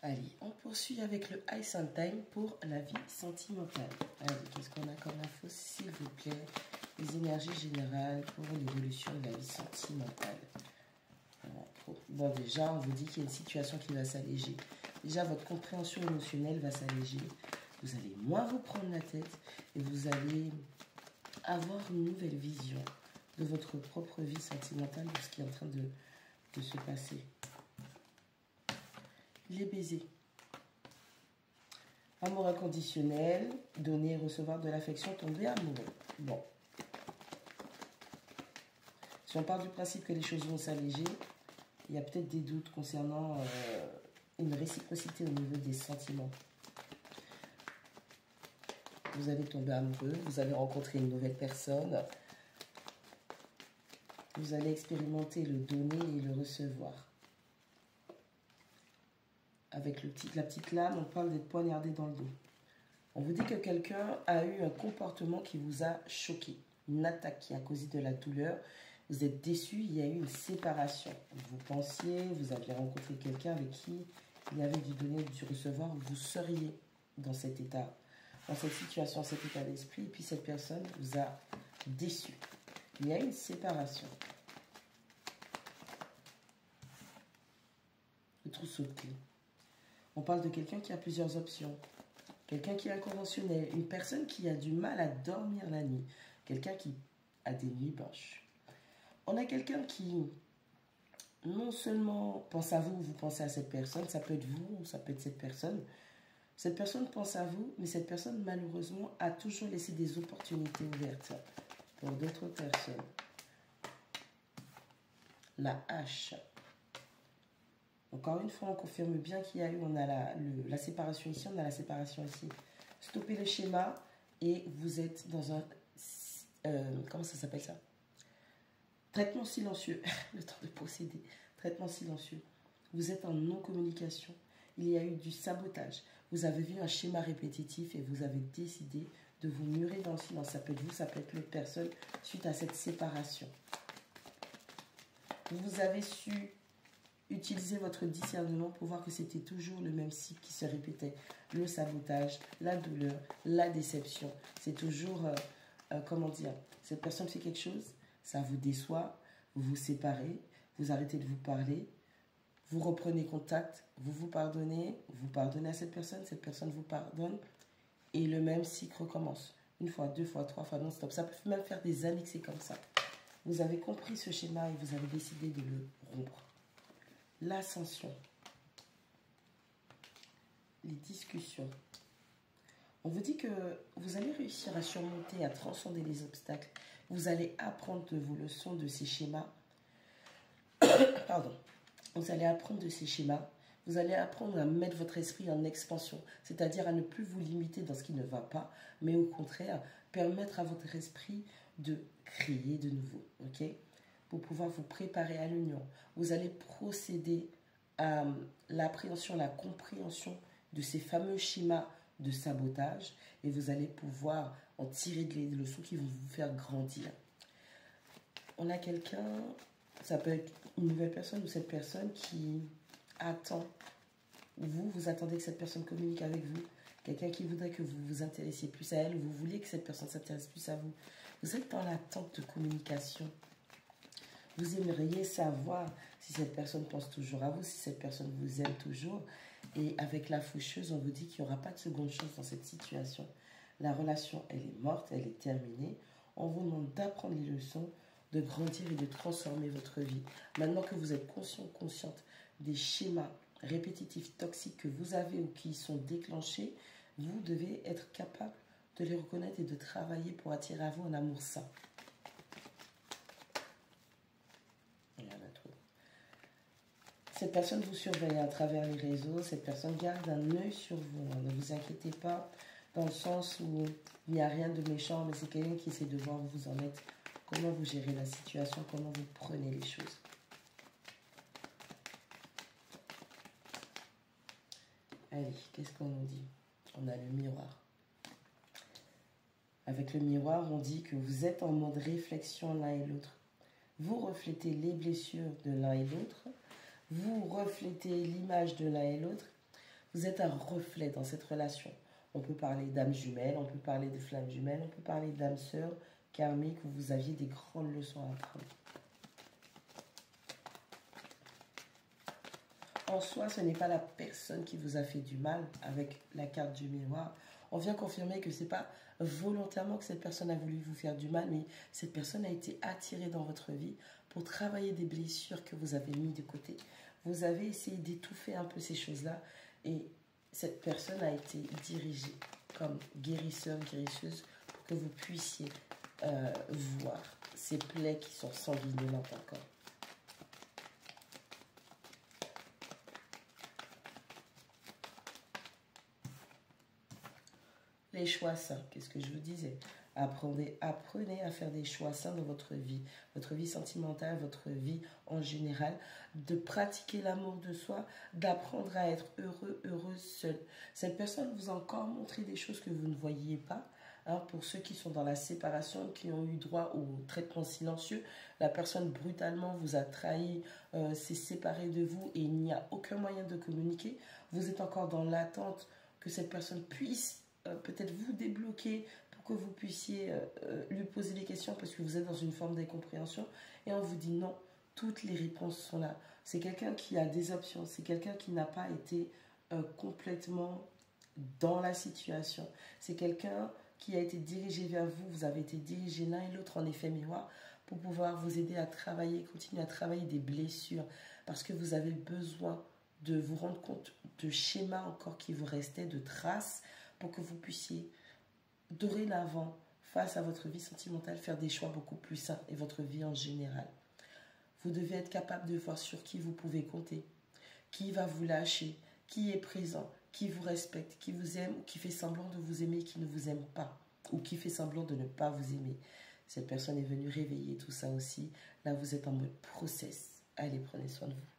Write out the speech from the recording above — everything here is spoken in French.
Allez, on poursuit avec le Ice and Time pour la vie sentimentale. Allez, qu'est-ce qu'on a comme info, s'il vous plaît? Les énergies générales pour l'évolution de la vie sentimentale. Bon, déjà, on vous dit qu'il y a une situation qui va s'alléger. Déjà, votre compréhension émotionnelle va s'alléger. Vous allez moins vous prendre la tête et vous allez avoir une nouvelle vision de votre propre vie sentimentale, de ce qui est en train de se passer. Les baisers. Amour inconditionnel, donner et recevoir de l'affection, tomber amoureux. Bon. Si on part du principe que les choses vont s'alléger, il y a peut-être des doutes concernant une réciprocité au niveau des sentiments. Vous allez tomber amoureux, vous allez rencontrer une nouvelle personne. Vous allez expérimenter le donner et le recevoir. Avec la petite lame, on parle d'être poignardé dans le dos. On vous dit que quelqu'un a eu un comportement qui vous a choqué. Une attaque qui a causé de la douleur. Vous êtes déçu, il y a eu une séparation. Vous pensiez, vous aviez rencontré quelqu'un avec qui il y avait du donner et du recevoir. Vous seriez dans cet état, dans cette situation, cet état d'esprit. Et puis cette personne vous a déçu. Il y a une séparation. Le trousseau de clés. On parle de quelqu'un qui a plusieurs options. Quelqu'un qui est inconventionnel. Une personne qui a du mal à dormir la nuit. Quelqu'un qui a des nuits blanches. On a quelqu'un qui, non seulement pense à vous, vous pensez à cette personne. Ça peut être vous ou ça peut être cette personne. Cette personne pense à vous, mais cette personne, malheureusement, a toujours laissé des opportunités ouvertes pour d'autres personnes. La hache. Encore une fois, on confirme bien qu'il y a eu, on a la séparation ici, on a la séparation ici. Stoppez le schéma et vous êtes dans un... comment ça s'appelle ça? Traitement silencieux. Le temps de procéder. Traitement silencieux. Vous êtes en non-communication. Il y a eu du sabotage. Vous avez vu un schéma répétitif et vous avez décidé de vous murer dans le silence. Ça peut être vous, ça peut être l'autre personne suite à cette séparation. Vous avez su... utilisez votre discernement pour voir que c'était toujours le même cycle qui se répétait. Le sabotage, la douleur, la déception. C'est toujours, comment dire, cette personne fait quelque chose, ça vous déçoit, vous vous séparez, vous arrêtez de vous parler, vous reprenez contact, vous pardonnez à cette personne vous pardonne, et le même cycle recommence. Une fois, deux fois, trois fois, non-stop. Ça peut même faire des années que c'est comme ça. Vous avez compris ce schéma et vous avez décidé de le rompre. L'ascension, les discussions. On vous dit que vous allez réussir à surmonter, à transcender les obstacles. Vous allez apprendre de vos leçons de ces schémas. Pardon. Vous allez apprendre de ces schémas. Vous allez apprendre à mettre votre esprit en expansion, c'est-à-dire à ne plus vous limiter dans ce qui ne va pas, mais au contraire, permettre à votre esprit de créer de nouveau. Ok ? Pour pouvoir vous préparer à l'union. Vous allez procéder à l'appréhension, la compréhension de ces fameux schémas de sabotage et vous allez pouvoir en tirer des leçons qui vont vous faire grandir. On a quelqu'un, ça peut être une nouvelle personne ou cette personne qui attend, vous attendez que cette personne communique avec vous, quelqu'un qui voudrait que vous vous intéressiez plus à elle, vous voulez que cette personne s'intéresse plus à vous. Vous êtes dans l'attente de communication. Vous aimeriez savoir si cette personne pense toujours à vous, si cette personne vous aime toujours. Et avec la faucheuse, on vous dit qu'il n'y aura pas de seconde chance dans cette situation. La relation, elle est morte, elle est terminée. On vous demande d'apprendre les leçons, de grandir et de transformer votre vie. Maintenant que vous êtes conscient, consciente des schémas répétitifs, toxiques que vous avez ou qui sont déclenchés, vous devez être capable de les reconnaître et de travailler pour attirer à vous un amour sain. Cette personne vous surveille à travers les réseaux, cette personne garde un œil sur vous. Ne vous inquiétez pas, dans le sens où il n'y a rien de méchant, mais c'est quelqu'un qui essaie de voir où vous en êtes, comment vous gérez la situation, comment vous prenez les choses. Allez, qu'est-ce qu'on nous dit? On a le miroir. Avec le miroir, on dit que vous êtes en mode réflexion l'un et l'autre. Vous reflétez les blessures de l'un et l'autre. Vous reflétez l'image de l'un et l'autre. Vous êtes un reflet dans cette relation. On peut parler d'âme jumelle, on peut parler de flamme jumelle, on peut parler d'âme sœur, karmique, où vous aviez des grandes leçons à apprendre. En soi, ce n'est pas la personne qui vous a fait du mal avec la carte du miroir. On vient confirmer que ce n'est pas volontairement que cette personne a voulu vous faire du mal, mais cette personne a été attirée dans votre vie pour travailler des blessures que vous avez mis de côté. Vous avez essayé d'étouffer un peu ces choses-là et cette personne a été dirigée comme guérisseur, guérisseuse pour que vous puissiez voir ces plaies qui sont sanguinolentes encore. Les choix sains, qu'est-ce que je vous disais? Apprenez à faire des choix sains dans votre vie sentimentale, votre vie en général, de pratiquer l'amour de soi, d'apprendre à être heureux, heureuse seule. Cette personne vous a encore montré des choses que vous ne voyiez pas. Hein, pour ceux qui sont dans la séparation, qui ont eu droit au traitement silencieux, la personne brutalement vous a trahi, s'est séparée de vous et il n'y a aucun moyen de communiquer. Vous êtes encore dans l'attente que cette personne puisse peut-être vous débloquer pour que vous puissiez lui poser des questions parce que vous êtes dans une forme d'incompréhension et on vous dit non, toutes les réponses sont là. C'est quelqu'un qui a des options, c'est quelqu'un qui n'a pas été complètement dans la situation. C'est quelqu'un qui a été dirigé vers vous, vous avez été dirigé l'un et l'autre en effet miroir pour pouvoir vous aider à travailler, continuer à travailler des blessures parce que vous avez besoin de vous rendre compte de schémas encore qui vous restaient, de traces, pour que vous puissiez, dorénavant, face à votre vie sentimentale, faire des choix beaucoup plus sains et votre vie en général. Vous devez être capable de voir sur qui vous pouvez compter, qui va vous lâcher, qui est présent, qui vous respecte, qui vous aime ou qui fait semblant de vous aimer, qui ne vous aime pas ou qui fait semblant de ne pas vous aimer. Cette personne est venue réveiller tout ça aussi. Là, vous êtes en mode process. Allez, prenez soin de vous.